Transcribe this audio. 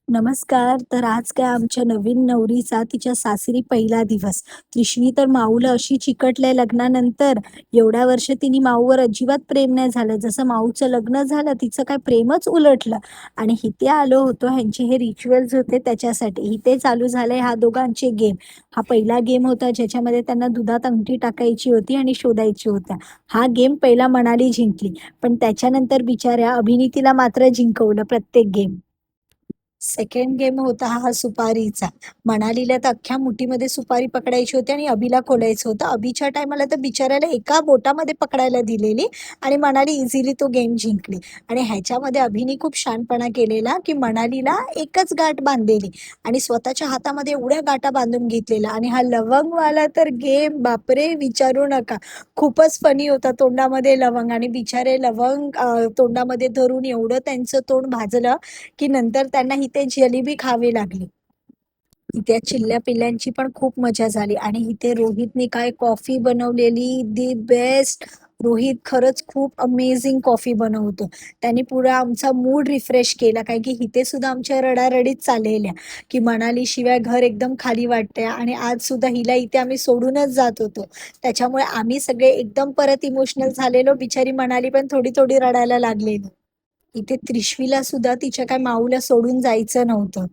नमस्कार. तर आज काय आमच्या नवीन नवरीचा तिच्या सासरी पहिला दिवस. त्रिशवी तर माऊला अशी चिकटल्या लग्नानंतर. एवढ्या वर्ष तिने माऊवर अजिबात प्रेम नाही झालं. जसं माऊचं लग्न झालं तिचं काय प्रेमच उलटलं. आणि इथे आलो होतो ह्यांचे हे रिच्युअल्स होते त्याच्यासाठी. इथे चालू झाले ह्या दोघांचे गेम. हा पहिला गेम होता ज्याच्यामध्ये त्यांना दुधात अंगठी टाकायची होती आणि शोधायची होत्या. हा गेम पहिला मनाली जिंकली. पण त्याच्यानंतर बिचाऱ्या अभिनीतीला मात्र जिंकवलं प्रत्येक गेम. सेकंड गेम होता हा सुपारीचा. मनालीला तर अख्ख्या मुठीमध्ये सुपारी पकडायची होती आणि अभिला खोलायचं होतं. अभिच्या टायमाला तर बिचाऱ्याला एका बोटामध्ये पकडायला दिलेली आणि मनाली इझिली तो गेम जिंकली. आणि ह्याच्यामध्ये अभिने खूप शहाणपणा केलेला की मनालीला एकच गाठ बांधलेली आणि स्वतःच्या हातामध्ये एवढ्या गाठा बांधून घेतलेल्या. आणि हा लवंगवाला तर गेम बापरे विचारू नका. खूपच फनी होता. तोंडामध्ये लवंग आणि बिचारे लवंग तोंडामध्ये धरून एवढं त्यांचं तोंड भाजलं की नंतर त्यांना इथे जलेबी खावी लागली. इथे चिल्ल्या पिल्ल्यांची पण खूप मजा झाली आणि इथे रोहितने काय कॉफी बनवलेली दी बेस्ट. रोहित खरंच खूप अमेझिंग कॉफी बनवतो. त्याने पुरा आमचा मूड रिफ्रेश केला कारण की इथे सुद्धा आमच्या रडारडीत चाललेल्या की मनाली शिवाय घर एकदम खाली वाटते आणि आज सुद्धा हिला इथे आम्ही सोडूनच जात होतो. त्याच्यामुळे आम्ही सगळे एकदम परत इमोशनल झालेलो. बिचारी मनाली पण थोडी थोडी रडायला लागलेली. इथे त्रिशवीला सुद्धा तिच्या काय माऊला सोडून जायचं नव्हतं.